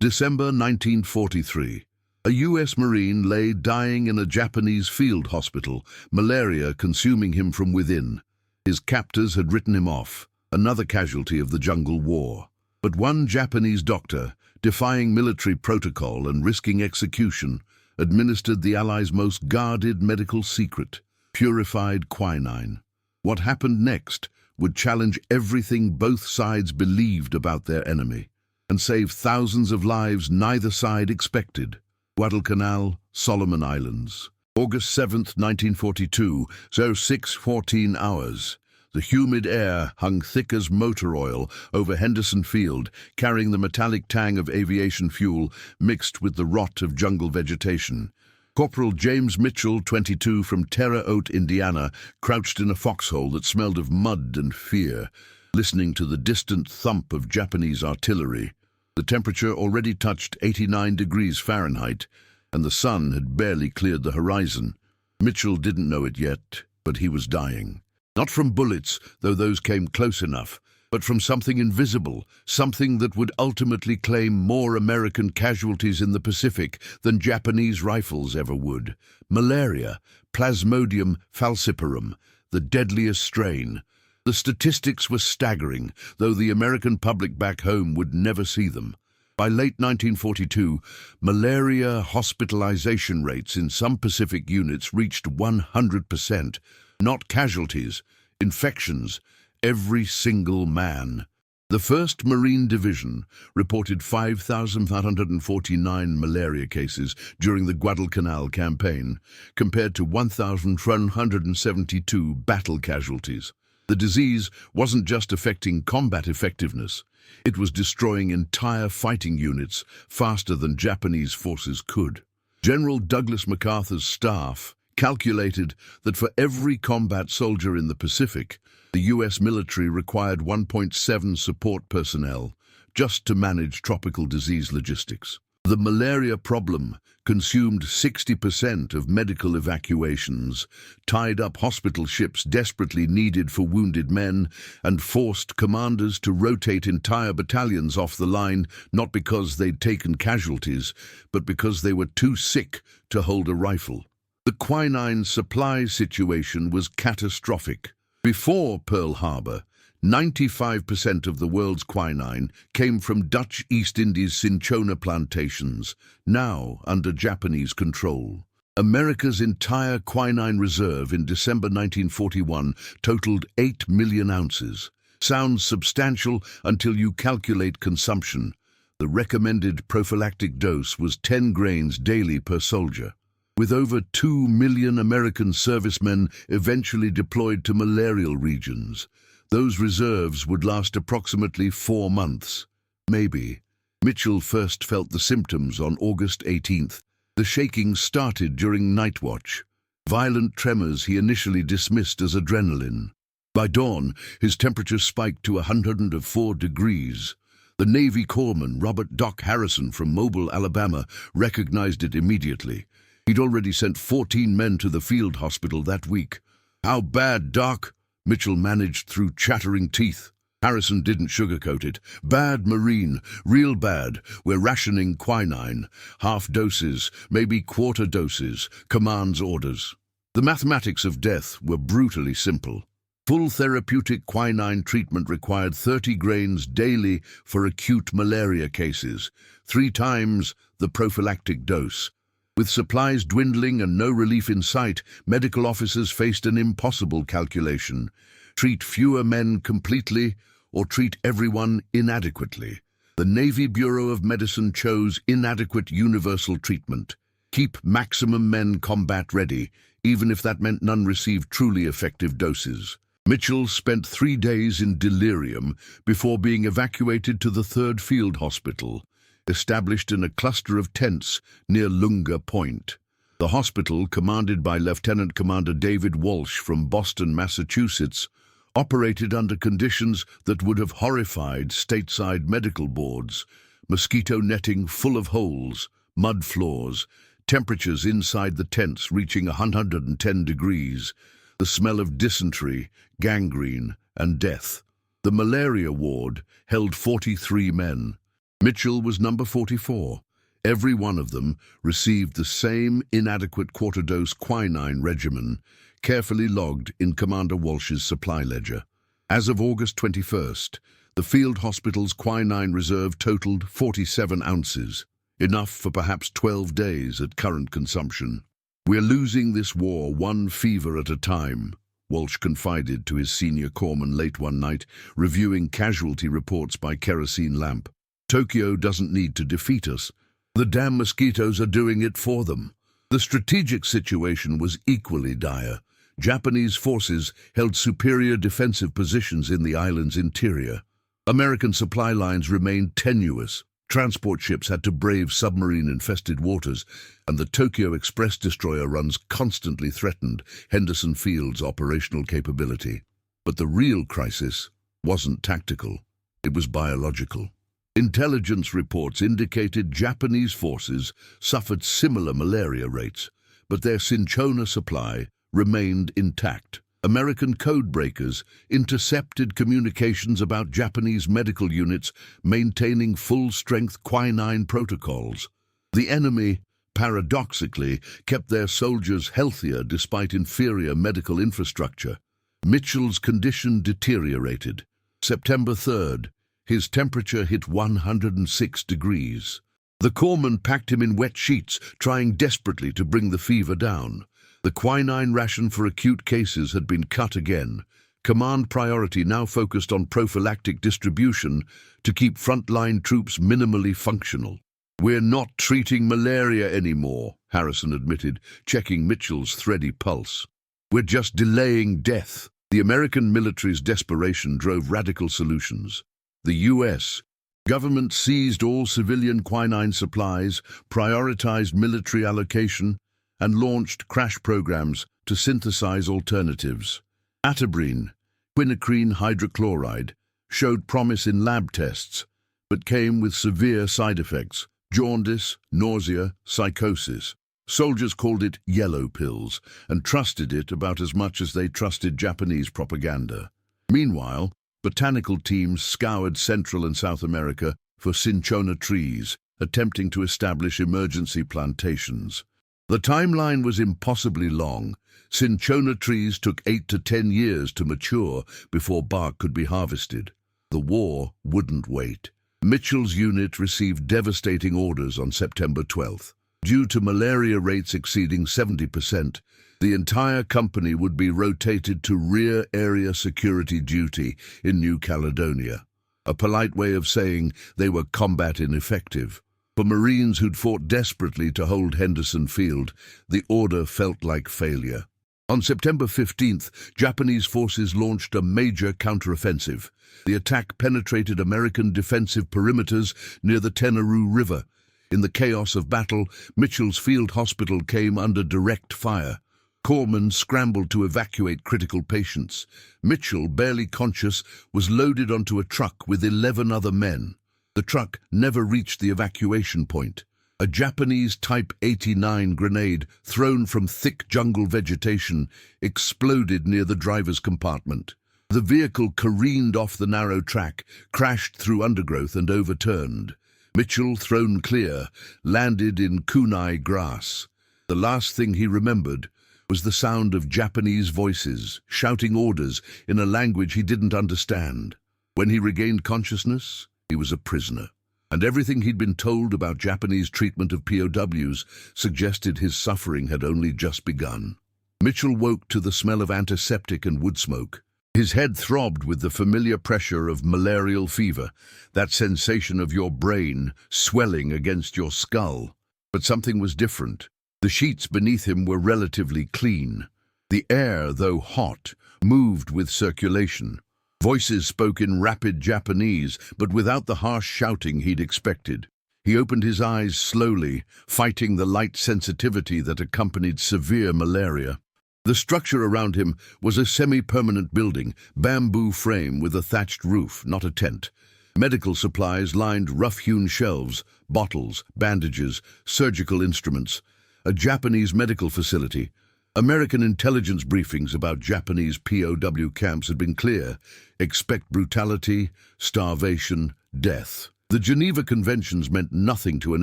December 1943. A U.S. Marine lay dying in a Japanese field hospital, malaria consuming him from within. His captors had written him off, another casualty of the jungle war. But one Japanese doctor, defying military protocol and risking execution, administered the Allies' most guarded medical secret, purified quinine. What happened next would challenge everything both sides believed about their enemy, and save thousands of lives neither side expected. Guadalcanal, Solomon Islands. August 7th, 1942, 06:14 hours. The humid air hung thick as motor oil over Henderson Field, carrying the metallic tang of aviation fuel mixed with the rot of jungle vegetation. Corporal James Mitchell, 22, from Terre Haute, Indiana, crouched in a foxhole that smelled of mud and fear, listening to the distant thump of Japanese artillery. The temperature already touched 89 degrees Fahrenheit, and the sun had barely cleared the horizon. Mitchell didn't know it yet, but he was dying. Not from bullets, though those came close enough, but from something invisible, something that would ultimately claim more American casualties in the Pacific than Japanese rifles ever would. Malaria, Plasmodium falciparum, the deadliest strain. The statistics were staggering, though the American public back home would never see them. By late 1942, malaria hospitalization rates in some Pacific units reached 100%. Not casualties, infections, every single man. The 1st Marine Division reported 5,549 malaria cases during the Guadalcanal campaign, compared to 1,172 battle casualties. The disease wasn't just affecting combat effectiveness, it was destroying entire fighting units faster than Japanese forces could. General Douglas MacArthur's staff calculated that for every combat soldier in the Pacific, the U.S. military required 1.7 support personnel just to manage tropical disease logistics. The malaria problem consumed 60% of medical evacuations, tied up hospital ships desperately needed for wounded men, and forced commanders to rotate entire battalions off the line, not because they'd taken casualties, but because they were too sick to hold a rifle. The quinine supply situation was catastrophic. Before Pearl Harbor, 95% of the world's quinine came from Dutch East Indies cinchona plantations, now under Japanese control. America's entire quinine reserve in December 1941 totaled 8 million ounces. Sounds substantial until you calculate consumption. The recommended prophylactic dose was 10 grains daily per soldier. With over 2 million American servicemen eventually deployed to malarial regions, those reserves would last approximately 4 months. Maybe. Mitchell first felt the symptoms on August 18th. The shaking started during night watch. Violent tremors he initially dismissed as adrenaline. By dawn, his temperature spiked to 104 degrees. The Navy corpsman Robert Doc Harrison from Mobile, Alabama, recognized it immediately. He'd already sent 14 men to the field hospital that week. "How bad, Doc?" Mitchell managed through chattering teeth. Harrison didn't sugarcoat it. "Bad, Marine. Real bad. We're rationing quinine. Half doses, maybe quarter doses. Command's orders." The mathematics of death were brutally simple. Full therapeutic quinine treatment required 30 grains daily for acute malaria cases, 3 times the prophylactic dose. With supplies dwindling and no relief in sight, medical officers faced an impossible calculation: treat fewer men completely or treat everyone inadequately. The Navy Bureau of Medicine chose inadequate universal treatment. Keep maximum men combat ready, even if that meant none received truly effective doses. Mitchell spent 3 days in delirium before being evacuated to the 3rd Field Hospital, established in a cluster of tents near Lunga Point. The hospital, commanded by Lieutenant Commander David Walsh from Boston, Massachusetts, operated under conditions that would have horrified stateside medical boards: mosquito netting full of holes, mud floors, temperatures inside the tents reaching 110 degrees, the smell of dysentery, gangrene, and death. The malaria ward held 43 men. Mitchell was number 44. Every one of them received the same inadequate quarter-dose quinine regimen, carefully logged in Commander Walsh's supply ledger. As of August 21st, the field hospital's quinine reserve totaled 47 ounces, enough for perhaps 12 days at current consumption. "We're losing this war one fever at a time," Walsh confided to his senior corpsman late one night, reviewing casualty reports by kerosene lamp. "Tokyo doesn't need to defeat us. The damn mosquitoes are doing it for them." The strategic situation was equally dire. Japanese forces held superior defensive positions in the island's interior. American supply lines remained tenuous. Transport ships had to brave submarine-infested waters, and the Tokyo Express destroyer runs constantly threatened Henderson Field's operational capability. But the real crisis wasn't tactical. It was biological. Intelligence reports indicated Japanese forces suffered similar malaria rates, but their cinchona supply remained intact. American code breakers intercepted communications about Japanese medical units maintaining full-strength quinine protocols. The enemy, paradoxically, kept their soldiers healthier despite inferior medical infrastructure. Mitchell's condition deteriorated. September 3rd, his temperature hit 106 degrees. The corpsman packed him in wet sheets, trying desperately to bring the fever down. The quinine ration for acute cases had been cut again. Command priority now focused on prophylactic distribution to keep frontline troops minimally functional. "We're not treating malaria anymore," Harrison admitted, checking Mitchell's thready pulse. "We're just delaying death." The American military's desperation drove radical solutions. The U.S. government seized all civilian quinine supplies, prioritized military allocation, and launched crash programs to synthesize alternatives. Atabrine, quinaine hydrochloride, showed promise in lab tests, but came with severe side effects: jaundice, nausea, psychosis. Soldiers called it yellow pills and trusted it about as much as they trusted Japanese propaganda. Meanwhile, botanical teams scoured Central and South America for cinchona trees, attempting to establish emergency plantations. The timeline was impossibly long. Cinchona trees took 8 to 10 years to mature before bark could be harvested. The war wouldn't wait. Mitchell's unit received devastating orders on September 12th. Due to malaria rates exceeding 70%, the entire company would be rotated to rear area security duty in New Caledonia, a polite way of saying they were combat ineffective. For Marines who'd fought desperately to hold Henderson Field, the order felt like failure. On September 15th, Japanese forces launched a major counteroffensive. The attack penetrated American defensive perimeters near the Tenaru River. In the chaos of battle, Mitchell's field hospital came under direct fire. Corpsmen scrambled to evacuate critical patients. Mitchell, barely conscious, was loaded onto a truck with 11 other men. The truck never reached the evacuation point. A Japanese Type 89 grenade, thrown from thick jungle vegetation, exploded near the driver's compartment. The vehicle careened off the narrow track, crashed through undergrowth and overturned. Mitchell, thrown clear, landed in kunai grass. The last thing he remembered was the sound of Japanese voices, shouting orders in a language he didn't understand. When he regained consciousness, he was a prisoner, and everything he'd been told about Japanese treatment of POWs suggested his suffering had only just begun. Mitchell woke to the smell of antiseptic and wood smoke. His head throbbed with the familiar pressure of malarial fever, that sensation of your brain swelling against your skull. But something was different. The sheets beneath him were relatively clean. The air, though hot, moved with circulation. Voices spoke in rapid Japanese, but without the harsh shouting he'd expected. He opened his eyes slowly, fighting the light sensitivity that accompanied severe malaria. The structure around him was a semi-permanent building, bamboo frame with a thatched roof, not a tent. Medical supplies lined rough-hewn shelves, bottles, bandages, surgical instruments. A Japanese medical facility. American intelligence briefings about Japanese POW camps had been clear. Expect brutality, starvation, death. The Geneva Conventions meant nothing to an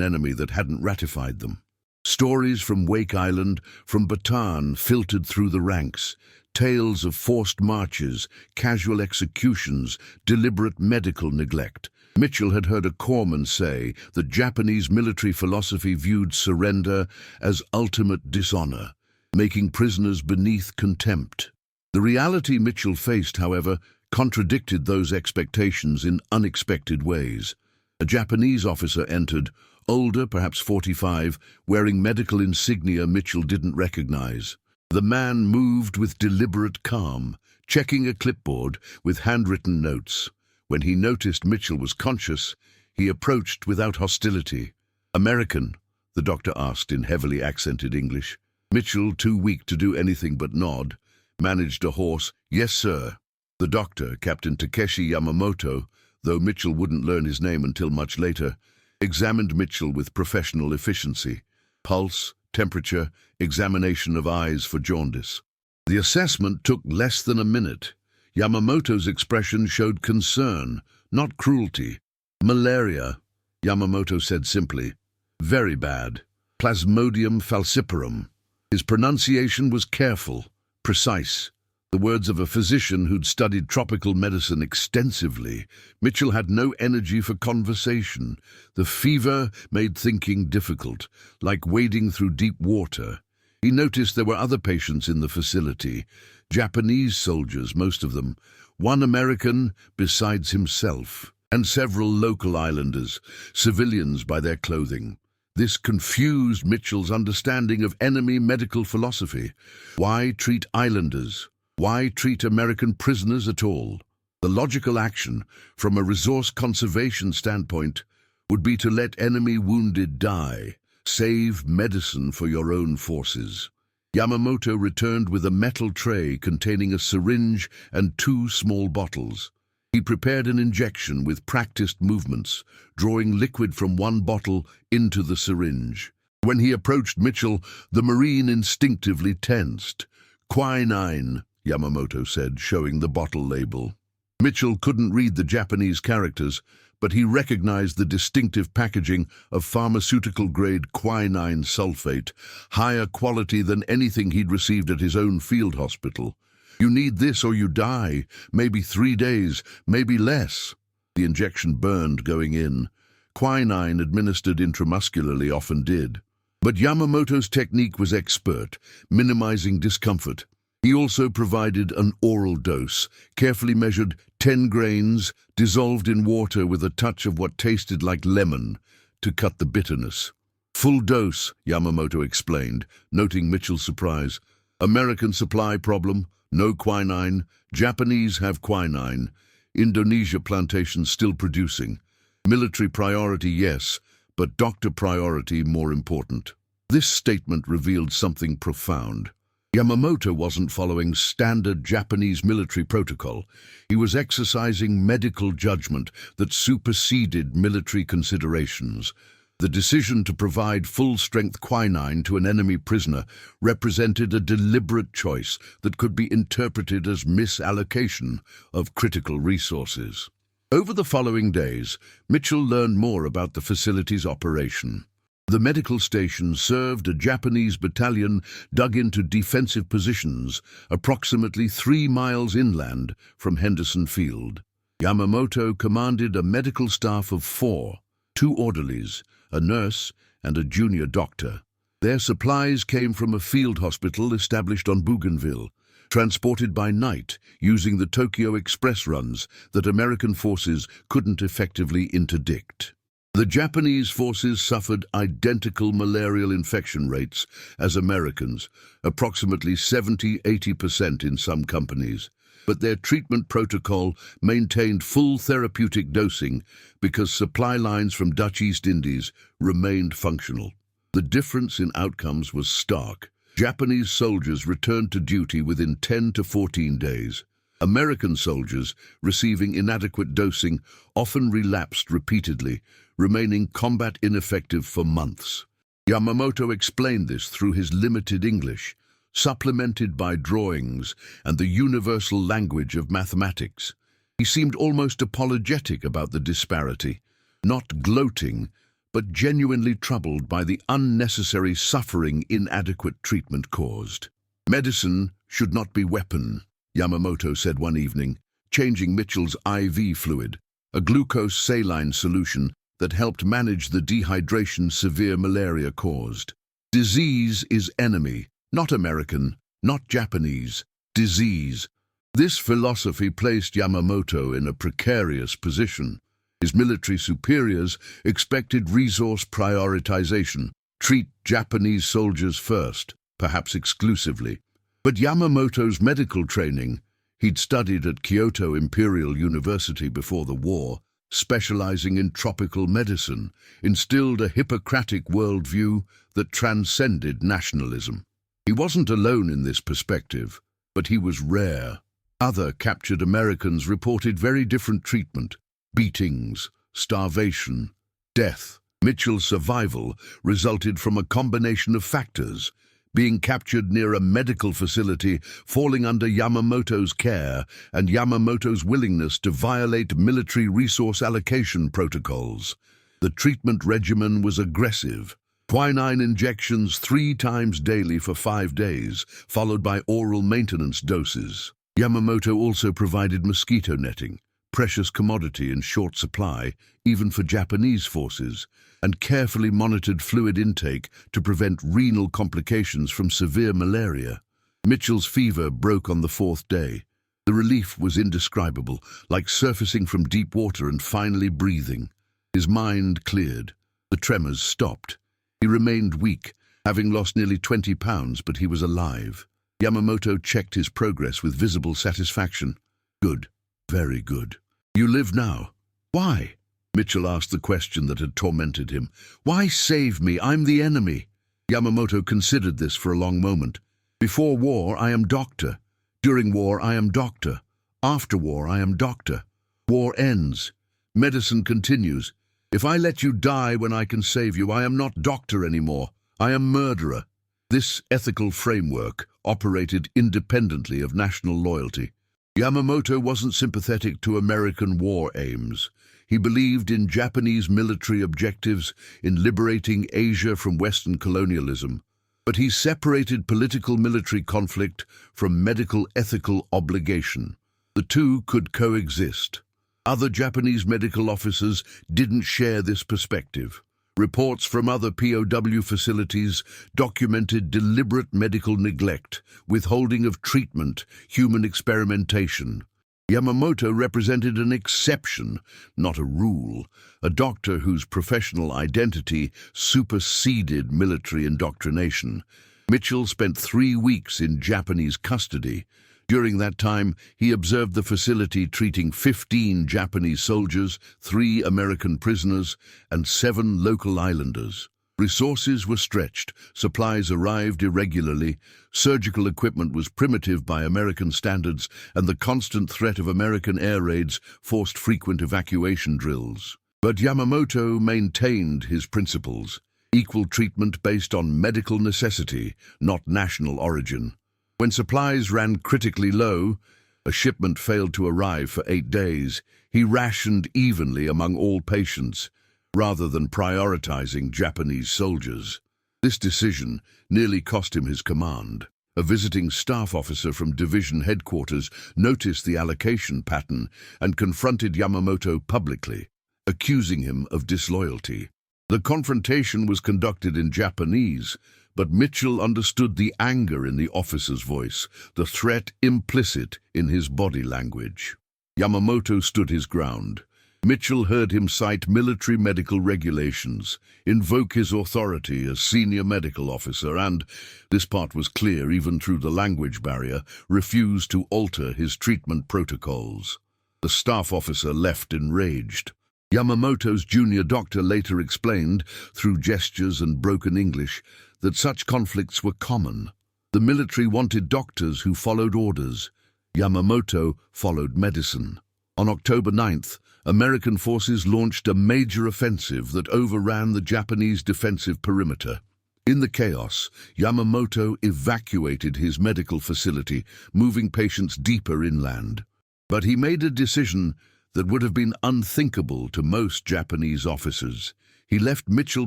enemy that hadn't ratified them. Stories from Wake Island, from Bataan, filtered through the ranks. Tales of forced marches, casual executions, deliberate medical neglect. Mitchell had heard a corpsman say that Japanese military philosophy viewed surrender as ultimate dishonor, making prisoners beneath contempt. The reality Mitchell faced, however, contradicted those expectations in unexpected ways. A Japanese officer entered, older, perhaps 45, wearing medical insignia Mitchell didn't recognize. The man moved with deliberate calm, checking a clipboard with handwritten notes. When he noticed Mitchell was conscious, he approached without hostility. "American?" the doctor asked in heavily accented English. Mitchell, too weak to do anything but nod, managed a hoarse, "Yes, sir." The doctor, Captain Takeshi Yamamoto, though Mitchell wouldn't learn his name until much later, examined Mitchell with professional efficiency. Pulse, temperature, examination of eyes for jaundice. The assessment took less than a minute. Yamamoto's expression showed concern, not cruelty. "Malaria," Yamamoto said simply. "Very bad. Plasmodium falciparum." His pronunciation was careful, precise. The words of a physician who'd studied tropical medicine extensively. Mitchell had no energy for conversation. The fever made thinking difficult, like wading through deep water. He noticed there were other patients in the facility, Japanese soldiers, most of them, one American besides himself, and several local islanders, civilians by their clothing. This confused Mitchell's understanding of enemy medical philosophy. Why treat islanders? Why treat American prisoners at all? The logical action, from a resource conservation standpoint, would be to let enemy wounded die. Save medicine for your own forces. Yamamoto returned with a metal tray containing a syringe and 2 small bottles. He prepared an injection with practiced movements, drawing liquid from one bottle into the syringe. When he approached Mitchell, the Marine instinctively tensed. "Quinine," Yamamoto said, showing the bottle label. Mitchell couldn't read the Japanese characters, but he recognized the distinctive packaging of pharmaceutical-grade quinine sulfate, higher quality than anything he'd received at his own field hospital. "You need this or you die. Maybe 3 days, maybe less." The injection burned going in. Quinine administered intramuscularly often did. But Yamamoto's technique was expert, minimizing discomfort. He also provided an oral dose, carefully measured 10 grains, dissolved in water with a touch of what tasted like lemon, to cut the bitterness. "Full dose," Yamamoto explained, noting Mitchell's surprise. "American supply problem, no quinine. Japanese have quinine. Indonesia plantations still producing. Military priority, yes, but doctor priority more important." This statement revealed something profound. Yamamoto wasn't following standard Japanese military protocol. He was exercising medical judgment that superseded military considerations. The decision to provide full-strength quinine to an enemy prisoner represented a deliberate choice that could be interpreted as misallocation of critical resources. Over the following days, Mitchell learned more about the facility's operation. The medical station served a Japanese battalion dug into defensive positions approximately 3 miles inland from Henderson Field. Yamamoto commanded a medical staff of 4, 2 orderlies, a nurse, and a junior doctor. Their supplies came from a field hospital established on Bougainville, transported by night using the Tokyo Express runs that American forces couldn't effectively interdict. The Japanese forces suffered identical malarial infection rates as Americans, approximately 70–80% in some companies, but their treatment protocol maintained full therapeutic dosing because supply lines from Dutch East Indies remained functional. The difference in outcomes was stark. Japanese soldiers returned to duty within 10 to 14 days. American soldiers, receiving inadequate dosing, often relapsed repeatedly, remaining combat ineffective for months. Yamamoto explained this through his limited English, supplemented by drawings and the universal language of mathematics. He seemed almost apologetic about the disparity. not gloating, but genuinely troubled by the unnecessary suffering inadequate treatment caused. "Medicine should not be weapon," Yamamoto said one evening, changing Mitchell's IV fluid, a glucose saline solution that helped manage the dehydration severe malaria caused. "Disease is enemy, not American, not Japanese. Disease." This philosophy placed Yamamoto in a precarious position. His military superiors expected resource prioritization, treat Japanese soldiers first, perhaps exclusively. But Yamamoto's medical training, he'd studied at Kyoto Imperial University before the war, specializing in tropical medicine, instilled a Hippocratic worldview that transcended nationalism. He wasn't alone in this perspective, but he was rare. Other captured Americans reported very different treatment: beatings, starvation, death. Mitchell's survival resulted from a combination of factors: being captured near a medical facility, falling under Yamamoto's care, and Yamamoto's willingness to violate military resource allocation protocols. The treatment regimen was aggressive. Quinine injections 3 times daily for 5 days, followed by oral maintenance doses. Yamamoto also provided mosquito netting, precious commodity in short supply, even for Japanese forces, and carefully monitored fluid intake to prevent renal complications from severe malaria. Mitchell's fever broke on the 4th day. The relief was indescribable, like surfacing from deep water and finally breathing. His mind cleared. The tremors stopped. He remained weak, having lost nearly 20 pounds, but he was alive. Yamamoto checked his progress with visible satisfaction. "Good, very good. You live now." "Why?" Mitchell asked the question that had tormented him. "Why save me? I'm the enemy." Yamamoto considered this for a long moment. "Before war, I am doctor. During war, I am doctor. After war, I am doctor. War ends. Medicine continues. If I let you die when I can save you, I am not doctor anymore. I am murderer." This ethical framework operated independently of national loyalty. Yamamoto wasn't sympathetic to American war aims. He believed in Japanese military objectives, in liberating Asia from Western colonialism. But he separated political military conflict from medical ethical obligation. The two could coexist. Other Japanese medical officers didn't share this perspective. Reports from other POW facilities documented deliberate medical neglect, withholding of treatment, human experimentation. Yamamoto represented an exception, not a rule, a doctor whose professional identity superseded military indoctrination. Mitchell spent 3 weeks in Japanese custody. During that time, he observed the facility treating 15 Japanese soldiers, 3 American prisoners, and 7 local islanders. Resources were stretched, supplies arrived irregularly, surgical equipment was primitive by American standards, and the constant threat of American air raids forced frequent evacuation drills. But Yamamoto maintained his principles: equal treatment based on medical necessity, not national origin. When supplies ran critically low, a shipment failed to arrive for 8 days, he rationed evenly among all patients, rather than prioritizing Japanese soldiers. This decision nearly cost him his command. A visiting staff officer from division headquarters noticed the allocation pattern and confronted Yamamoto publicly, accusing him of disloyalty. The confrontation was conducted in Japanese, but Mitchell understood the anger in the officer's voice, the threat implicit in his body language. Yamamoto stood his ground. Mitchell heard him cite military medical regulations, invoke his authority as senior medical officer, and, this part was clear even through the language barrier, refused to alter his treatment protocols. The staff officer left enraged. Yamamoto's junior doctor later explained, through gestures and broken English, that such conflicts were common. The military wanted doctors who followed orders. Yamamoto followed medicine. On October 9th, American forces launched a major offensive that overran the Japanese defensive perimeter. In the chaos, Yamamoto evacuated his medical facility, moving patients deeper inland. But he made a decision that would have been unthinkable to most Japanese officers. He left Mitchell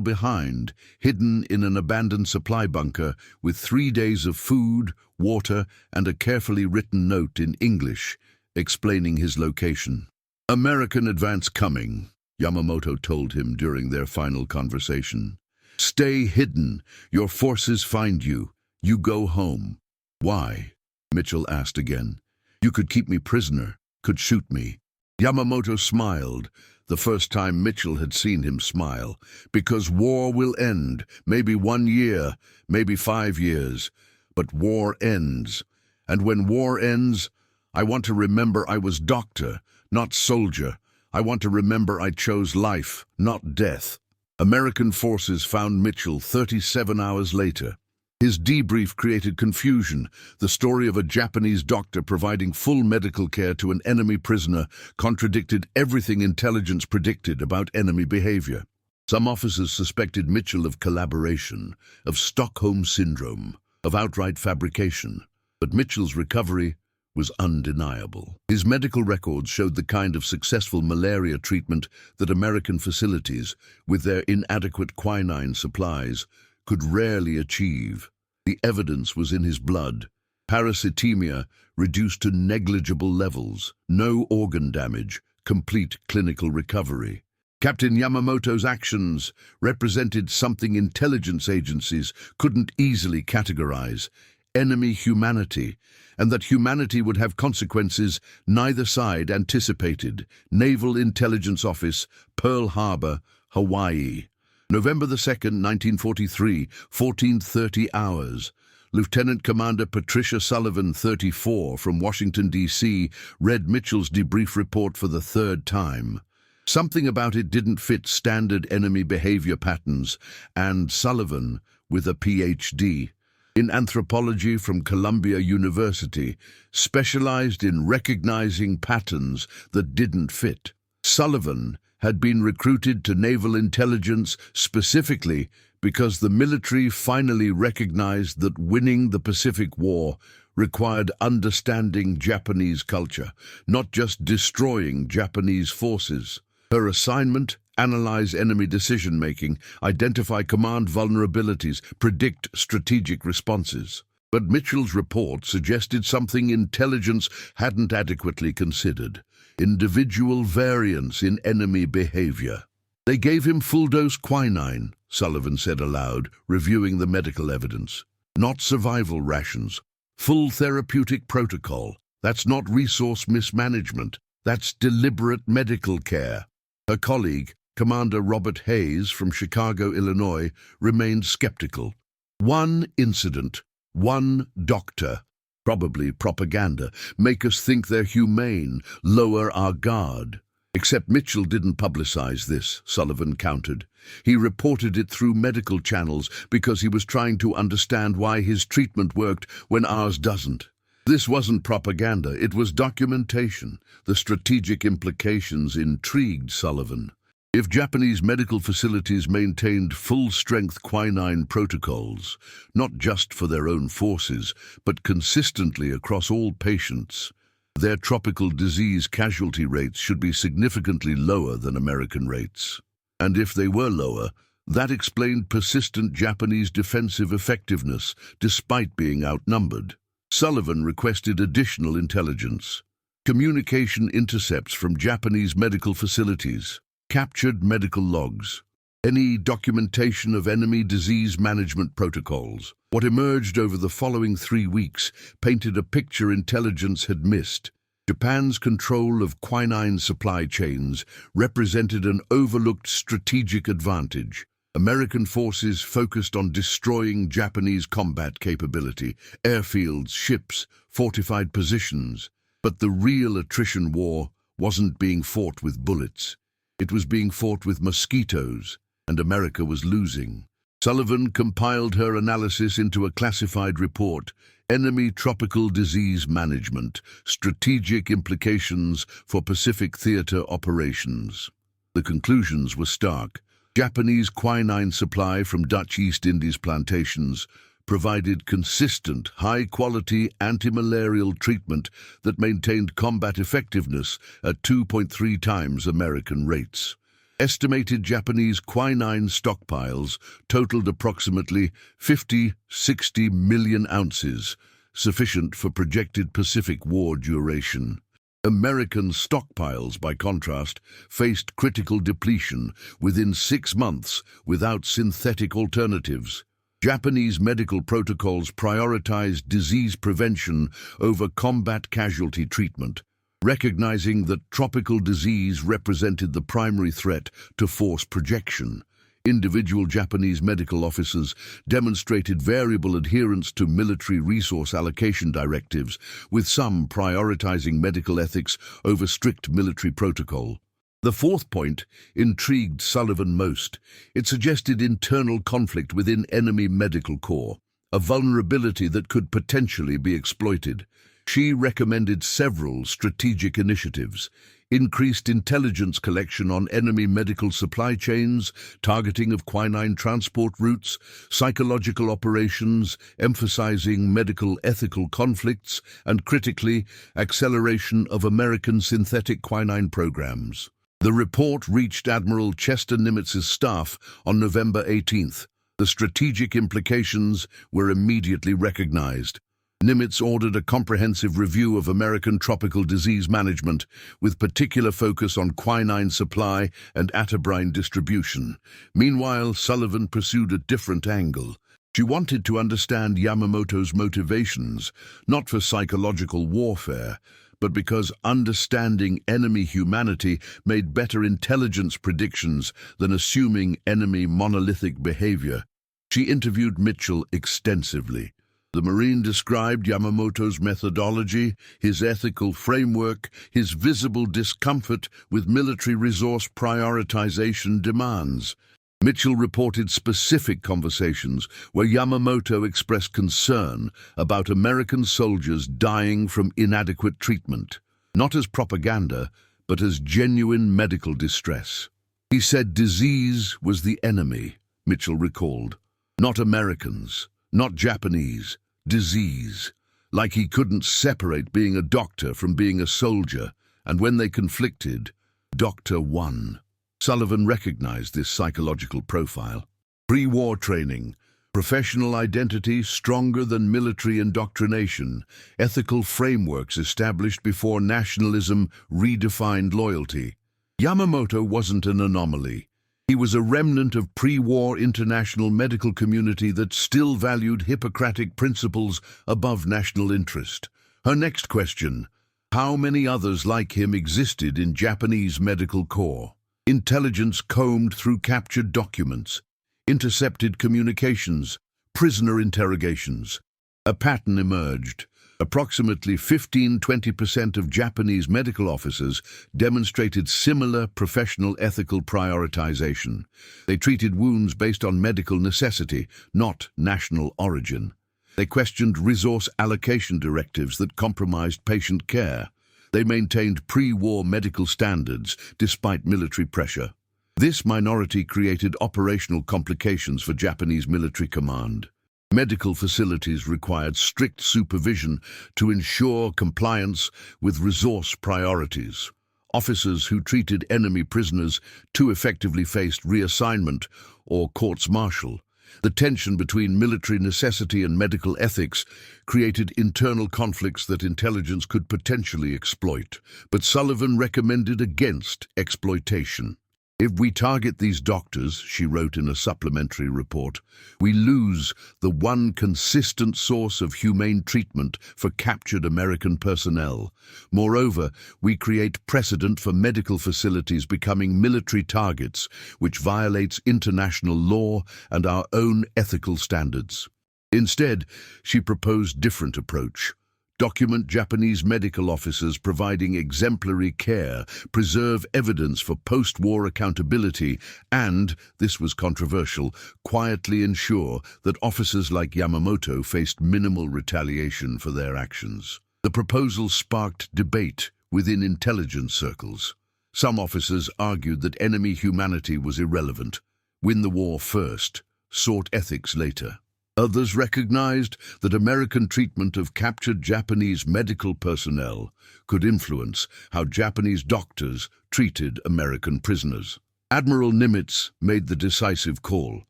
behind, hidden in an abandoned supply bunker with 3 days of food, water, and a carefully written note in English explaining his location. "American advance coming," Yamamoto told him during their final conversation. "Stay hidden. Your forces find you. You go home." "Why?" Mitchell asked again. "You could keep me prisoner, could shoot me." Yamamoto smiled, the first time Mitchell had seen him smile. "Because war will end, maybe 1 year, maybe 5 years, but war ends. And when war ends, I want to remember I was doctor, not soldier. I want to remember I chose life, not death." American forces found Mitchell 37 hours later. His debrief created confusion. The story of a Japanese doctor providing full medical care to an enemy prisoner contradicted everything intelligence predicted about enemy behavior. Some officers suspected Mitchell of collaboration, of Stockholm Syndrome, of outright fabrication. But Mitchell's recovery was undeniable. His medical records showed the kind of successful malaria treatment that American facilities, with their inadequate quinine supplies, could rarely achieve. The evidence was in his blood. Parasitemia reduced to negligible levels, no organ damage, complete clinical recovery. Captain Yamamoto's actions represented something intelligence agencies couldn't easily categorize: enemy humanity, and that humanity would have consequences neither side anticipated. Naval Intelligence Office, Pearl Harbor, Hawaii. November the 2nd, 1943, 14:30 hours. Lieutenant Commander Patricia Sullivan, 34, from Washington, D.C., read Mitchell's debrief report for the 3rd time. Something about it didn't fit standard enemy behavior patterns, and Sullivan, with a Ph.D. in anthropology from Columbia University, specialized in recognizing patterns that didn't fit. Sullivan had been recruited to naval intelligence specifically because the military finally recognized that winning the Pacific War required understanding Japanese culture, not just destroying Japanese forces. Her assignment: analyze enemy decision-making, identify command vulnerabilities, predict strategic responses. But Mitchell's report suggested something intelligence hadn't adequately considered: individual variance in enemy behavior. "They gave him full-dose quinine," Sullivan said aloud, reviewing the medical evidence. "Not survival rations. Full therapeutic protocol. That's not resource mismanagement. That's deliberate medical care." Her colleague, Commander Robert Hayes from Chicago, Illinois, remained skeptical. "One incident, one doctor. Probably propaganda. Make us think they're humane, lower our guard." "Except Mitchell didn't publicize this," Sullivan countered. "He reported it through medical channels because he was trying to understand why his treatment worked when ours doesn't. This wasn't propaganda, it was documentation." The strategic implications intrigued Sullivan. If Japanese medical facilities maintained full-strength quinine protocols, not just for their own forces, but consistently across all patients, their tropical disease casualty rates should be significantly lower than American rates. And if they were lower, that explained persistent Japanese defensive effectiveness, despite being outnumbered. Sullivan requested additional intelligence. Communication intercepts from Japanese medical facilities. Captured medical logs. Any documentation of enemy disease management protocols. What emerged over the following 3 weeks painted a picture intelligence had missed. Japan's control of quinine supply chains represented an overlooked strategic advantage. American forces focused on destroying Japanese combat capability, airfields, ships, fortified positions. But the real attrition war wasn't being fought with bullets. It was being fought with mosquitoes, and America was losing. Sullivan compiled her analysis into a classified report: Enemy Tropical Disease Management, Strategic Implications for Pacific Theater Operations. The conclusions were stark. Japanese quinine supply from Dutch East Indies plantations provided consistent, high-quality anti-malarial treatment that maintained combat effectiveness at 2.3 times American rates. Estimated Japanese quinine stockpiles totaled approximately 50–60 million ounces, sufficient for projected Pacific War duration. American stockpiles, by contrast, faced critical depletion within 6 months without synthetic alternatives. Japanese medical protocols prioritized disease prevention over combat casualty treatment, recognizing that tropical disease represented the primary threat to force projection. Individual Japanese medical officers demonstrated variable adherence to military resource allocation directives, with some prioritizing medical ethics over strict military protocol. The fourth point intrigued Sullivan most. It suggested internal conflict within enemy medical corps, a vulnerability that could potentially be exploited. She recommended several strategic initiatives: increased intelligence collection on enemy medical supply chains, targeting of quinine transport routes, psychological operations, emphasizing medical ethical conflicts, and critically, acceleration of American synthetic quinine programs. The report reached Admiral Chester Nimitz's staff on November 18th. The strategic implications were immediately recognized. Nimitz ordered a comprehensive review of American tropical disease management, with particular focus on quinine supply and atabrine distribution. Meanwhile, Sullivan pursued a different angle. She wanted to understand Yamamoto's motivations, not for psychological warfare, but because understanding enemy humanity made better intelligence predictions than assuming enemy monolithic behavior. She interviewed Mitchell extensively. The Marine described Yamamoto's methodology, his ethical framework, his visible discomfort with military resource prioritization demands. Mitchell reported specific conversations where Yamamoto expressed concern about American soldiers dying from inadequate treatment, not as propaganda, but as genuine medical distress. He said disease was the enemy, Mitchell recalled. Not Americans, not Japanese, disease. Like he couldn't separate being a doctor from being a soldier, and when they conflicted, doctor won. Sullivan recognized this psychological profile. Pre-war training, professional identity stronger than military indoctrination, ethical frameworks established before nationalism redefined loyalty. Yamamoto wasn't an anomaly. He was a remnant of pre-war international medical community that still valued Hippocratic principles above national interest. Her next question: how many others like him existed in Japanese medical corps? Intelligence combed through captured documents, intercepted communications, prisoner interrogations. A pattern emerged. Approximately 15–20% of Japanese medical officers demonstrated similar professional ethical prioritization. They treated wounds based on medical necessity, not national origin. They questioned resource allocation directives that compromised patient care. They maintained pre-war medical standards despite military pressure. This minority created operational complications for Japanese military command. Medical facilities required strict supervision to ensure compliance with resource priorities. Officers who treated enemy prisoners too effectively faced reassignment or courts-martial. The tension between military necessity and medical ethics created internal conflicts that intelligence could potentially exploit, but Sullivan recommended against exploitation. If we target these doctors, she wrote in a supplementary report, we lose the one consistent source of humane treatment for captured American personnel. Moreover, we create precedent for medical facilities becoming military targets, which violates international law and our own ethical standards. Instead, she proposed a different approach. Document Japanese medical officers providing exemplary care, preserve evidence for post-war accountability, and, this was controversial, quietly ensure that officers like Yamamoto faced minimal retaliation for their actions. The proposal sparked debate within intelligence circles. Some officers argued that enemy humanity was irrelevant. Win the war first, sort ethics later. Others recognized that American treatment of captured Japanese medical personnel could influence how Japanese doctors treated American prisoners. Admiral Nimitz made the decisive call: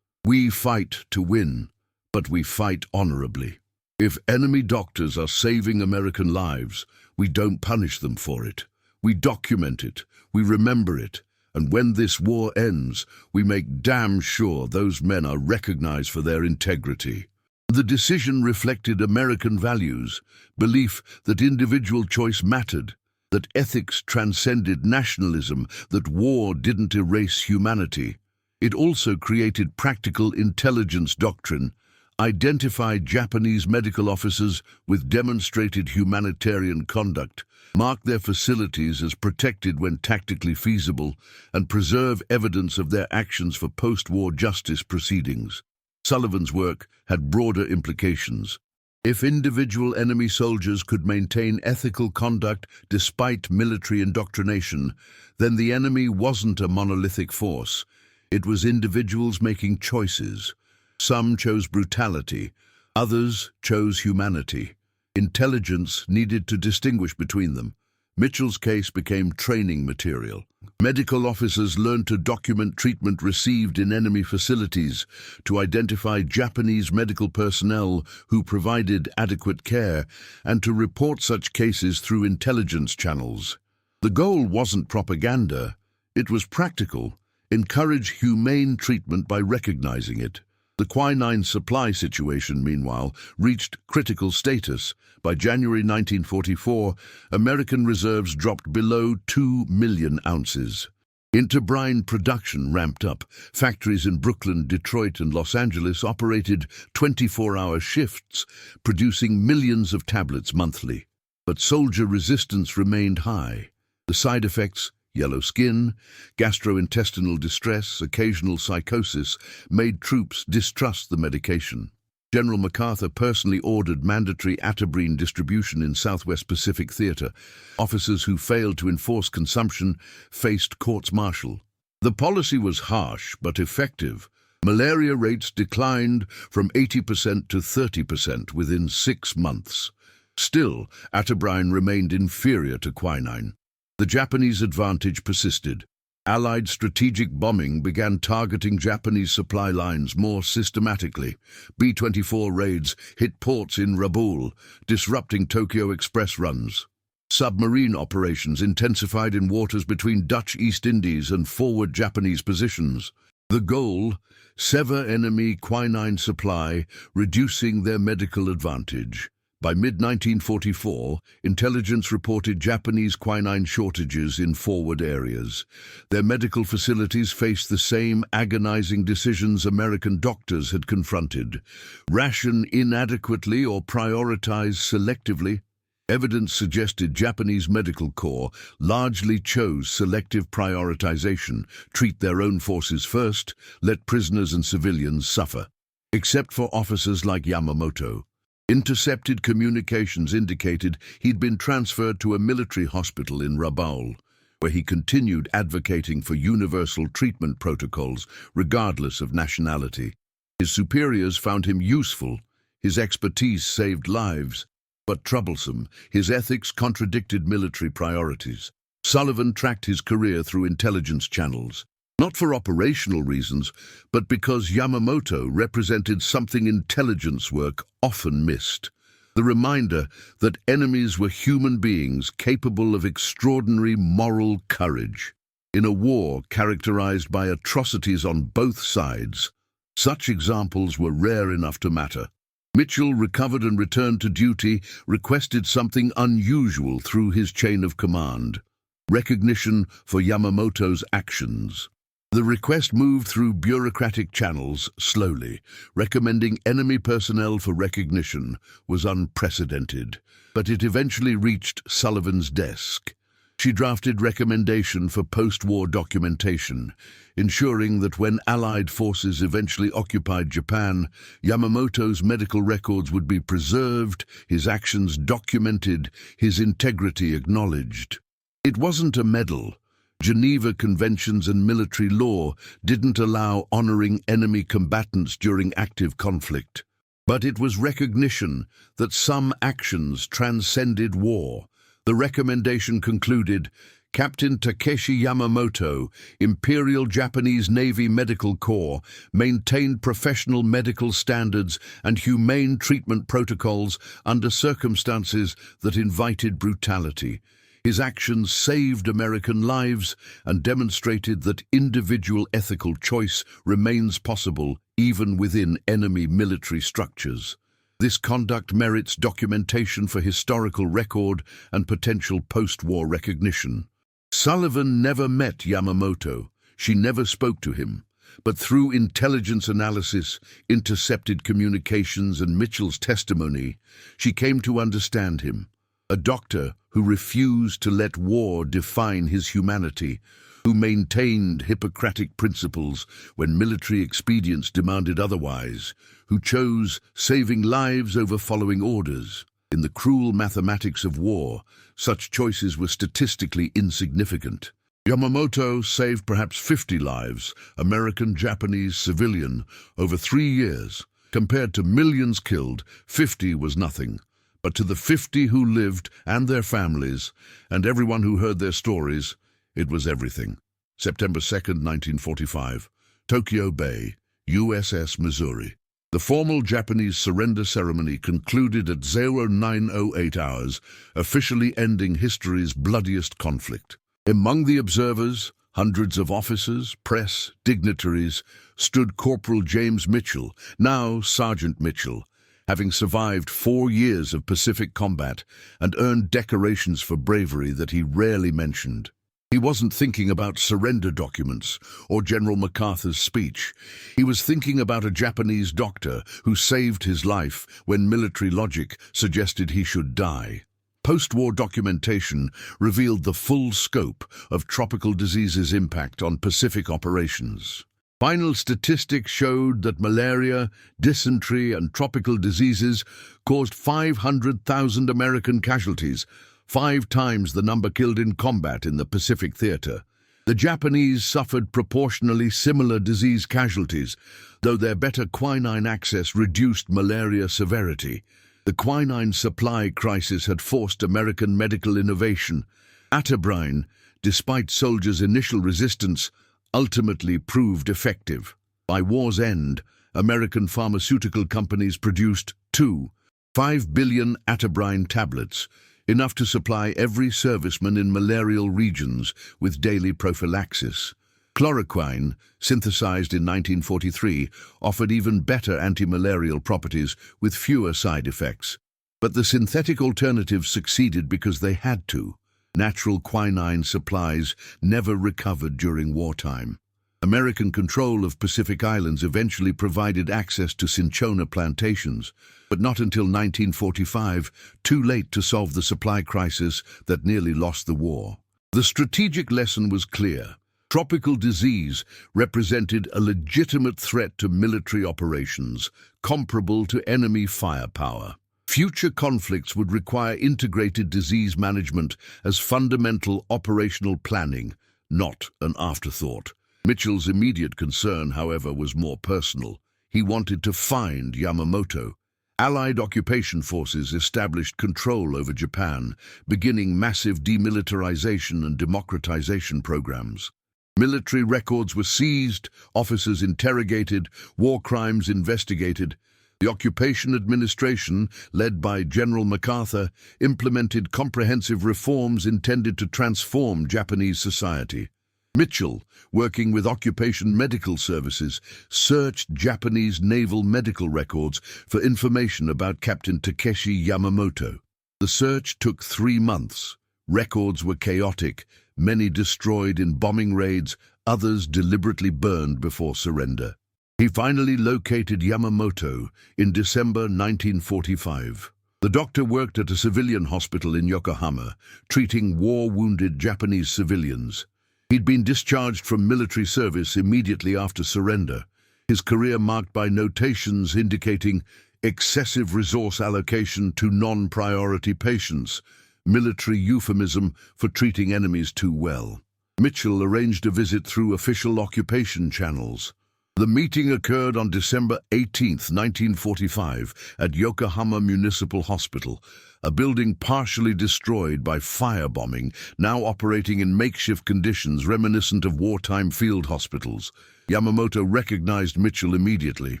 "We fight to win, but we fight honorably. If enemy doctors are saving American lives, we don't punish them for it. We document it, we remember it, and when this war ends, we make damn sure those men are recognized for their integrity." The decision reflected American values, belief that individual choice mattered, that ethics transcended nationalism, that war didn't erase humanity. It also created practical intelligence doctrine, identified Japanese medical officers with demonstrated humanitarian conduct, mark their facilities as protected when tactically feasible, and preserve evidence of their actions for post-war justice proceedings. Sullivan's work had broader implications. If individual enemy soldiers could maintain ethical conduct despite military indoctrination, then the enemy wasn't a monolithic force. It was individuals making choices. Some chose brutality, others chose humanity. Intelligence needed to distinguish between them. Mitchell's case became training material. Medical officers learned to document treatment received in enemy facilities, to identify Japanese medical personnel who provided adequate care, and to report such cases through intelligence channels. The goal wasn't propaganda, it was practical: encourage humane treatment by recognizing it. The quinine supply situation, meanwhile, reached critical status. By January 1944, American reserves dropped below 2 million ounces. Interbrine production ramped up. Factories in Brooklyn, Detroit, and Los Angeles operated 24-hour shifts, producing millions of tablets monthly. But soldier resistance remained high. The side effects, yellow skin, gastrointestinal distress, occasional psychosis, made troops distrust the medication. General MacArthur personally ordered mandatory atabrine distribution in Southwest Pacific Theater. Officers who failed to enforce consumption faced courts-martial. The policy was harsh but effective. Malaria rates declined from 80% to 30% within 6 months. Still, atabrine remained inferior to quinine. The Japanese advantage persisted. Allied strategic bombing began targeting Japanese supply lines more systematically. B-24 raids hit ports in Rabaul, disrupting Tokyo Express runs. Submarine operations intensified in waters between Dutch East Indies and forward Japanese positions. The goal: sever enemy quinine supply, reducing their medical advantage. By mid-1944, intelligence reported Japanese quinine shortages in forward areas. Their medical facilities faced the same agonizing decisions American doctors had confronted: ration inadequately or prioritize selectively. Evidence suggested Japanese Medical Corps largely chose selective prioritization: treat their own forces first, let prisoners and civilians suffer. Except for officers like Yamamoto. Intercepted communications indicated he'd been transferred to a military hospital in Rabaul, where he continued advocating for universal treatment protocols regardless of nationality. His superiors found him useful. His expertise saved lives. But troublesome, his ethics contradicted military priorities. Sullivan tracked his career through intelligence channels. Not for operational reasons, but because Yamamoto represented something intelligence work often missed: the reminder that enemies were human beings capable of extraordinary moral courage. In a war characterized by atrocities on both sides, such examples were rare enough to matter. Mitchell recovered and returned to duty, requested something unusual through his chain of command: recognition for Yamamoto's actions. The request moved through bureaucratic channels slowly. Recommending enemy personnel for recognition was unprecedented, but it eventually reached Sullivan's desk. She drafted recommendation for post-war documentation, ensuring that when Allied forces eventually occupied Japan, Yamamoto's medical records would be preserved, his actions documented, his integrity acknowledged. It wasn't a medal. Geneva Conventions and military law didn't allow honoring enemy combatants during active conflict. But it was recognition that some actions transcended war. The recommendation concluded, Captain Takeshi Yamamoto, Imperial Japanese Navy Medical Corps, maintained professional medical standards and humane treatment protocols under circumstances that invited brutality. His actions saved American lives and demonstrated that individual ethical choice remains possible even within enemy military structures. This conduct merits documentation for historical record and potential post-war recognition. Sullivan never met Yamamoto. She never spoke to him. But through intelligence analysis, intercepted communications, and Mitchell's testimony, she came to understand him. A doctor who refused to let war define his humanity, who maintained Hippocratic principles when military expedience demanded otherwise, who chose saving lives over following orders. In the cruel mathematics of war, such choices were statistically insignificant. Yamamoto saved perhaps 50 lives, American, Japanese, civilian, over 3 years. Compared to millions killed, 50 was nothing. But to the 50 who lived and their families, and everyone who heard their stories, it was everything. September 2nd, 1945, Tokyo Bay, USS Missouri. The formal Japanese surrender ceremony concluded at 09:08 hours, officially ending history's bloodiest conflict. Among the observers, hundreds of officers, press, dignitaries, stood Corporal James Mitchell, now Sergeant Mitchell, having survived 4 years of Pacific combat and earned decorations for bravery that he rarely mentioned. He wasn't thinking about surrender documents or General MacArthur's speech. He was thinking about a Japanese doctor who saved his life when military logic suggested he should die. Post-war documentation revealed the full scope of tropical diseases' impact on Pacific operations. Final statistics showed that malaria, dysentery, and tropical diseases caused 500,000 American casualties, 5 times the number killed in combat in the Pacific theater. The Japanese suffered proportionally similar disease casualties, though their better quinine access reduced malaria severity. The quinine supply crisis had forced American medical innovation. Atabrine, despite soldiers' initial resistance, ultimately proved effective. By war's end, American pharmaceutical companies produced 5 billion atabrine tablets, enough to supply every serviceman in malarial regions with daily prophylaxis. Chloroquine, synthesized in 1943, offered even better anti-malarial properties with fewer side effects. But the synthetic alternatives succeeded because they had to. Natural quinine supplies never recovered during wartime. American control of Pacific Islands eventually provided access to cinchona plantations, but not until 1945, too late to solve the supply crisis that nearly lost the war. The strategic lesson was clear. Tropical disease represented a legitimate threat to military operations, comparable to enemy firepower. Future conflicts would require integrated disease management as fundamental operational planning, not an afterthought. Mitchell's immediate concern, however, was more personal. He wanted to find Yamamoto. Allied occupation forces established control over Japan, beginning massive demilitarization and democratization programs. Military records were seized, officers interrogated, war crimes investigated. The Occupation Administration, led by General MacArthur, implemented comprehensive reforms intended to transform Japanese society. Mitchell, working with Occupation Medical Services, searched Japanese naval medical records for information about Captain Takeshi Yamamoto. The search took 3 months. Records were chaotic, many destroyed in bombing raids, others deliberately burned before surrender. He finally located Yamamoto in December 1945. The doctor worked at a civilian hospital in Yokohama, treating war-wounded Japanese civilians. He'd been discharged from military service immediately after surrender, his career marked by notations indicating excessive resource allocation to non-priority patients, military euphemism for treating enemies too well. Mitchell arranged a visit through official occupation channels. The meeting occurred on December 18, 1945, at Yokohama Municipal Hospital, a building partially destroyed by firebombing, now operating in makeshift conditions reminiscent of wartime field hospitals. Yamamoto recognized Mitchell immediately.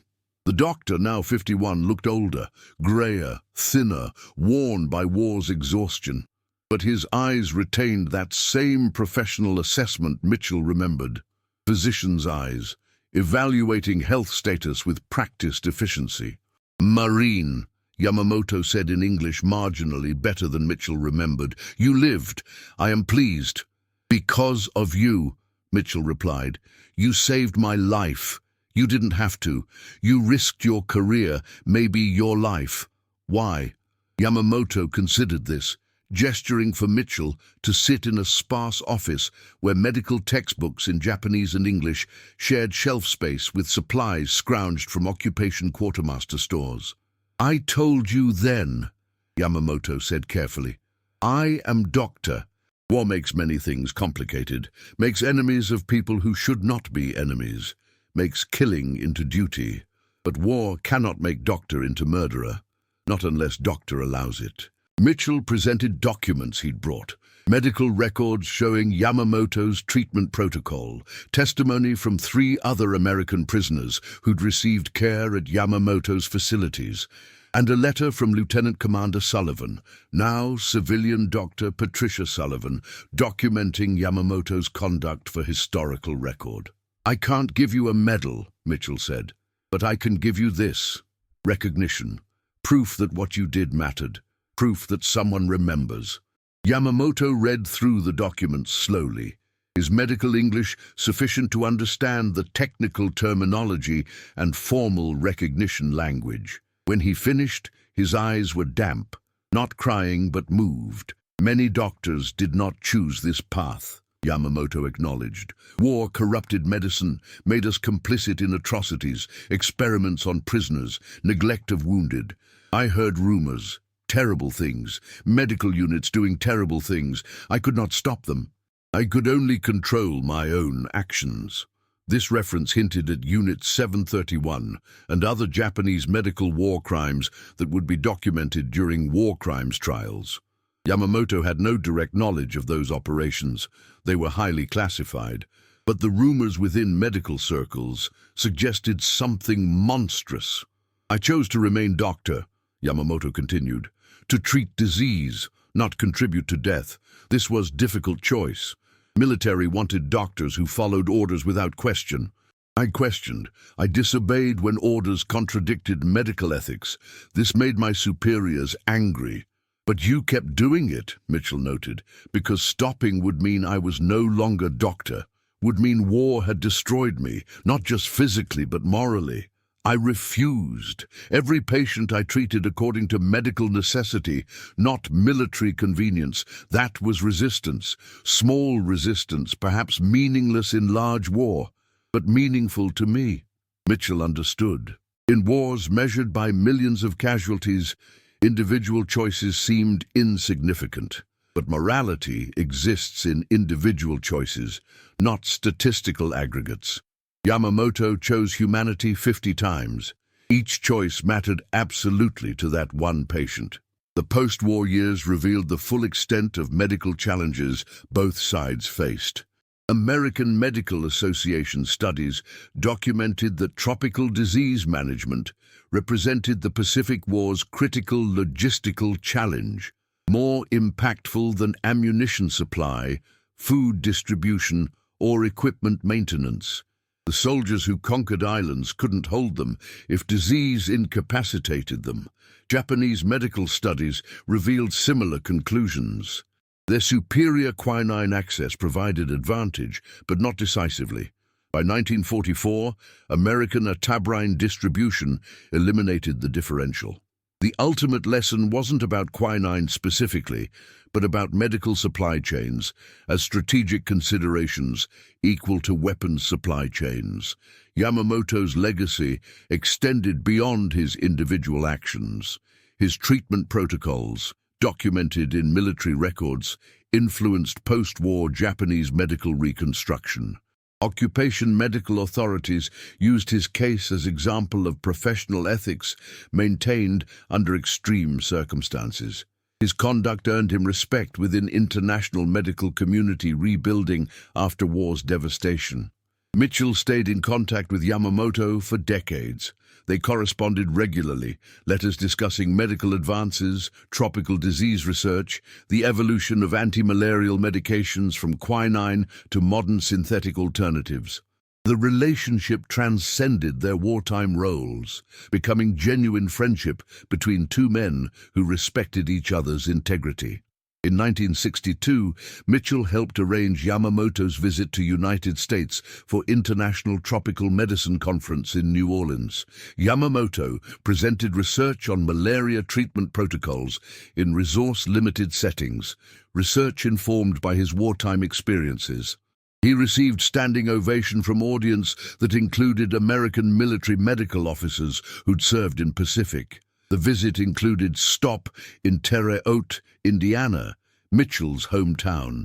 The doctor, now 51, looked older, grayer, thinner, worn by war's exhaustion. But his eyes retained that same professional assessment Mitchell remembered. Physician's eyes, evaluating health status with practiced efficiency. "Marine," Yamamoto said in English marginally better than Mitchell remembered. "You lived. I am pleased." "Because of you," Mitchell replied. "You saved my life. You didn't have to. You risked your career, maybe your life." "Why?" Yamamoto considered this, gesturing for Mitchell to sit in a sparse office where medical textbooks in Japanese and English shared shelf space with supplies scrounged from occupation quartermaster stores. "I told you then," Yamamoto said carefully. "I am doctor. War makes many things complicated, makes enemies of people who should not be enemies, makes killing into duty. But war cannot make doctor into murderer, not unless doctor allows it." Mitchell presented documents he'd brought, medical records showing Yamamoto's treatment protocol, testimony from 3 other American prisoners who'd received care at Yamamoto's facilities, and a letter from Lieutenant Commander Sullivan, now civilian Dr. Patricia Sullivan, documenting Yamamoto's conduct for historical record. "I can't give you a medal," Mitchell said, "but I can give you this: recognition, proof that what you did mattered. Proof that someone remembers." Yamamoto read through the documents slowly, his medical English sufficient to understand the technical terminology and formal recognition language. When he finished, his eyes were damp, not crying but moved. "Many doctors did not choose this path," Yamamoto acknowledged. "War corrupted medicine, made us complicit in atrocities, experiments on prisoners, neglect of wounded. I heard rumors. Terrible things, medical units doing terrible things. I could not stop them. I could only control my own actions." This reference hinted at Unit 731 and other Japanese medical war crimes that would be documented during war crimes trials. Yamamoto had no direct knowledge of those operations. They were highly classified. But the rumors within medical circles suggested something monstrous. "I chose to remain doctor," Yamamoto continued, "to treat disease, not contribute to death. This was a difficult choice. Military wanted doctors who followed orders without question. I questioned. I disobeyed when orders contradicted medical ethics. This made my superiors angry. But you kept doing it," Mitchell noted, "because stopping would mean I was no longer doctor, would mean war had destroyed me, not just physically but morally. I refused. Every patient I treated according to medical necessity, not military convenience. That was resistance. Small resistance, perhaps meaningless in large war, but meaningful to me." Mitchell understood. In wars measured by millions of casualties, individual choices seemed insignificant. But morality exists in individual choices, not statistical aggregates. Yamamoto chose humanity 50 times. Each choice mattered absolutely to that one patient. The post-war years revealed the full extent of medical challenges both sides faced. American Medical Association studies documented that tropical disease management represented the Pacific War's critical logistical challenge, more impactful than ammunition supply, food distribution, or equipment maintenance. The soldiers who conquered islands couldn't hold them if disease incapacitated them. Japanese medical studies revealed similar conclusions. Their superior quinine access provided advantage, but not decisively. By 1944, American atabrine distribution eliminated the differential. The ultimate lesson wasn't about quinine specifically, but about medical supply chains as strategic considerations equal to weapons supply chains. Yamamoto's legacy extended beyond his individual actions. His treatment protocols, documented in military records, influenced post-war Japanese medical reconstruction. Occupation medical authorities used his case as example of professional ethics maintained under extreme circumstances. His conduct earned him respect within international medical community rebuilding after war's devastation. Mitchell stayed in contact with Yamamoto for decades. They corresponded regularly, letters discussing medical advances, tropical disease research, the evolution of anti-malarial medications from quinine to modern synthetic alternatives. The relationship transcended their wartime roles, becoming genuine friendship between two men who respected each other's integrity. In 1962, Mitchell helped arrange Yamamoto's visit to United States for International Tropical Medicine Conference in New Orleans. Yamamoto presented research on malaria treatment protocols in resource-limited settings, research informed by his wartime experiences. He received standing ovation from audience that included American military medical officers who'd served in Pacific. The visit included stop in Terre Haute, Indiana, Mitchell's hometown.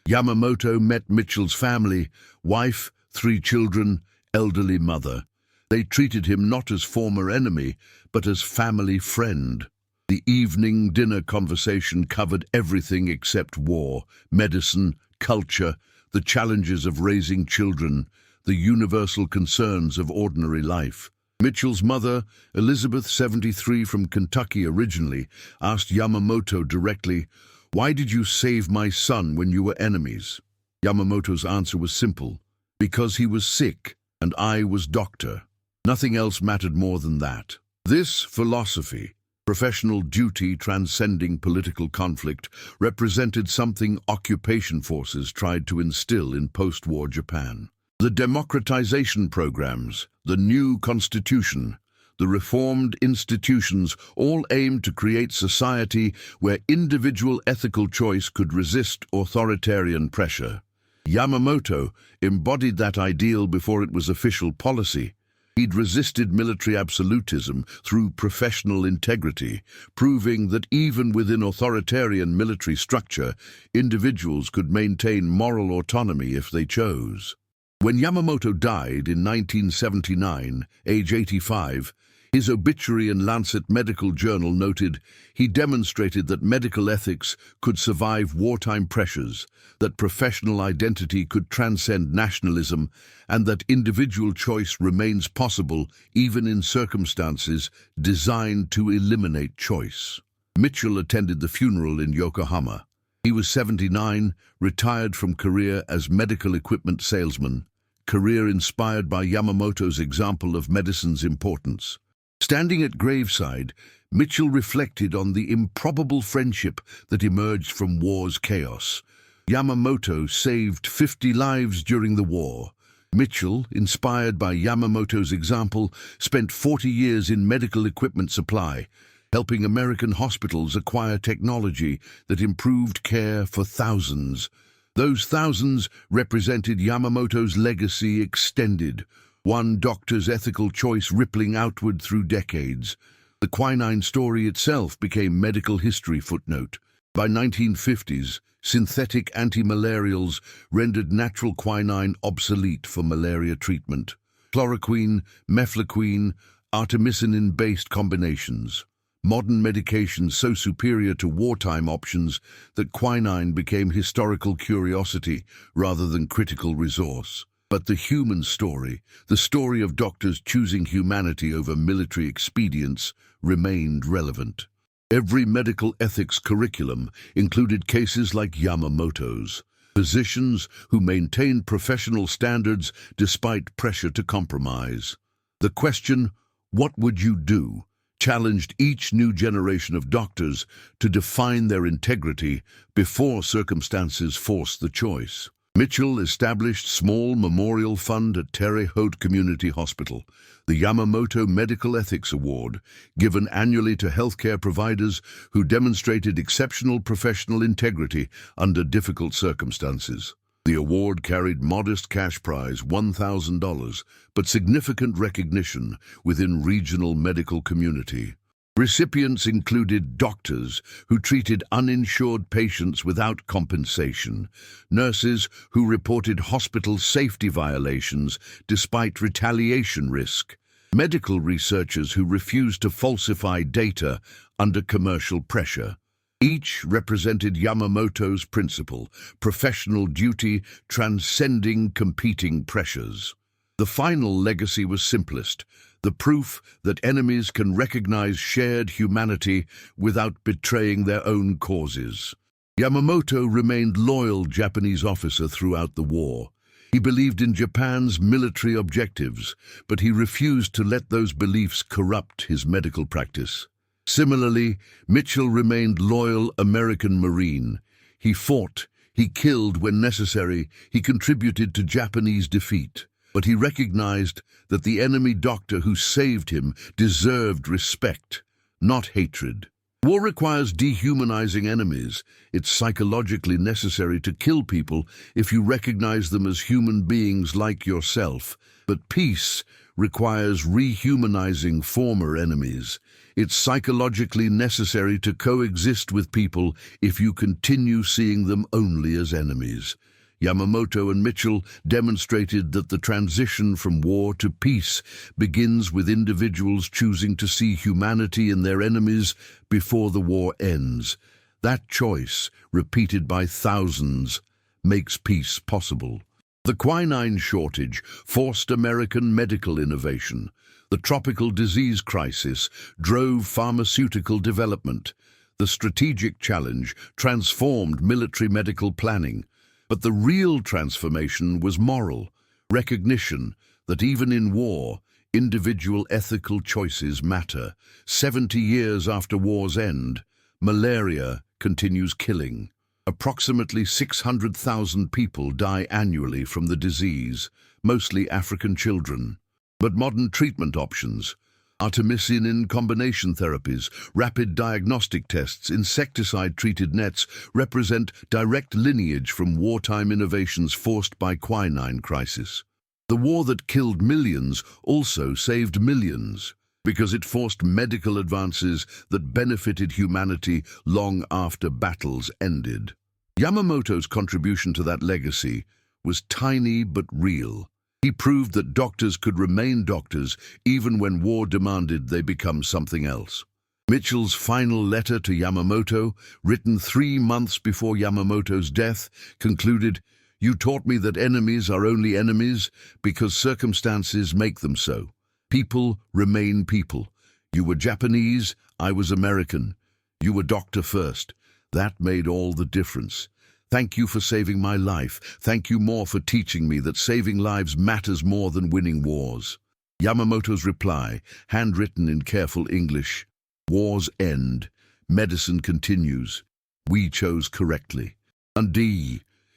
Yamamoto met Mitchell's family, wife, 3 children, elderly mother. They treated him not as former enemy, but as family friend. The evening dinner conversation covered everything except war, medicine, culture, the challenges of raising children, the universal concerns of ordinary life. Mitchell's mother, Elizabeth, 73, from Kentucky originally, asked Yamamoto directly, "Why did you save my son when you were enemies?" Yamamoto's answer was simple, "Because he was sick and I was doctor." Nothing else mattered more than that. This philosophy, professional duty transcending political conflict, represented something occupation forces tried to instill in post-war Japan. The democratization programs, the new constitution, the reformed institutions all aimed to create society where individual ethical choice could resist authoritarian pressure. Yamamoto embodied that ideal before it was official policy. He'd resisted military absolutism through professional integrity, proving that even within authoritarian military structure, individuals could maintain moral autonomy if they chose. When Yamamoto died in 1979, age 85, his obituary in Lancet Medical Journal noted, he demonstrated that medical ethics could survive wartime pressures, that professional identity could transcend nationalism, and that individual choice remains possible even in circumstances designed to eliminate choice. Mitchell attended the funeral in Yokohama. He was 79, retired from career as medical equipment salesman, career inspired by Yamamoto's example of medicine's importance. Standing at graveside, Mitchell reflected on the improbable friendship that emerged from war's chaos. Yamamoto saved 50 lives during the war. Mitchell, inspired by Yamamoto's example, spent 40 years in medical equipment supply, helping American hospitals acquire technology that improved care for thousands. Those thousands represented Yamamoto's legacy extended, one doctor's ethical choice rippling outward through decades. The quinine story itself became medical history footnote. By 1950s, synthetic anti-malarials rendered natural quinine obsolete for malaria treatment. Chloroquine, mefloquine, artemisinin-based combinations. Modern medications so superior to wartime options that quinine became historical curiosity rather than critical resource. But the human story, the story of doctors choosing humanity over military expedients, remained relevant. Every medical ethics curriculum included cases like Yamamoto's, physicians who maintained professional standards despite pressure to compromise. The question, "What would you do?" challenged each new generation of doctors to define their integrity before circumstances forced the choice. Mitchell established small memorial fund at Terre Haute Community Hospital, the Yamamoto Medical Ethics Award, given annually to healthcare providers who demonstrated exceptional professional integrity under difficult circumstances. The award carried modest cash prize, $1,000, but significant recognition within regional medical community. Recipients included doctors who treated uninsured patients without compensation, nurses who reported hospital safety violations despite retaliation risk, medical researchers who refused to falsify data under commercial pressure. Each represented Yamamoto's principle, professional duty transcending competing pressures. The final legacy was simplest, the proof that enemies can recognize shared humanity without betraying their own causes. Yamamoto remained loyal Japanese officer throughout the war. He believed in Japan's military objectives, but he refused to let those beliefs corrupt his medical practice. Similarly, Mitchell remained loyal American Marine. He fought, he killed when necessary, he contributed to Japanese defeat. But he recognized that the enemy doctor who saved him deserved respect, not hatred. War requires dehumanizing enemies. It's psychologically necessary to kill people if you recognize them as human beings like yourself. But peace requires rehumanizing former enemies. It's psychologically necessary to coexist with people if you continue seeing them only as enemies. Yamamoto and Mitchell demonstrated that the transition from war to peace begins with individuals choosing to see humanity in their enemies before the war ends. That choice, repeated by thousands, makes peace possible. The quinine shortage forced American medical innovation. The tropical disease crisis drove pharmaceutical development. The strategic challenge transformed military medical planning. But the real transformation was moral, recognition that even in war, individual ethical choices matter. 70 years after war's end, malaria continues killing. Approximately 600,000 people die annually from the disease, mostly African children. But modern treatment options, artemisinin combination therapies, rapid diagnostic tests, insecticide-treated nets represent direct lineage from wartime innovations forced by quinine crisis. The war that killed millions also saved millions, because it forced medical advances that benefited humanity long after battles ended. Yamamoto's contribution to that legacy was tiny but real. He proved that doctors could remain doctors even when war demanded they become something else. Mitchell's final letter to Yamamoto, written 3 months before Yamamoto's death, concluded, "You taught me that enemies are only enemies because circumstances make them so. People remain people. You were Japanese, I was American. You were doctor first. That made all the difference. Thank you for saving my life. Thank you more for teaching me that saving lives matters more than winning wars." Yamamoto's reply, handwritten in careful English, "Wars end. Medicine continues. We chose correctly." And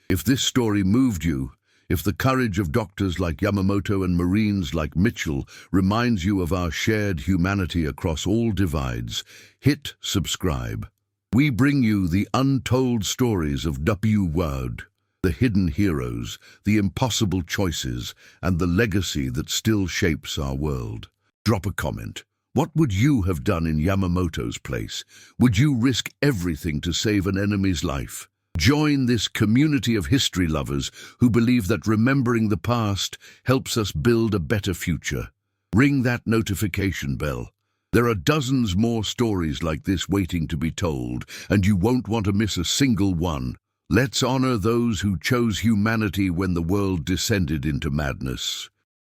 if this story moved you, if the courage of doctors like Yamamoto and Marines like Mitchell reminds you of our shared humanity across all divides, hit subscribe. We bring you the untold stories of W-Word, the hidden heroes, the impossible choices, and the legacy that still shapes our world. Drop a comment. What would you have done in Yamamoto's place? Would you risk everything to save an enemy's life? Join this community of history lovers who believe that remembering the past helps us build a better future. Ring that notification bell. There are dozens more stories like this waiting to be told, and you won't want to miss a single one. Let's honor those who chose humanity when the world descended into madness.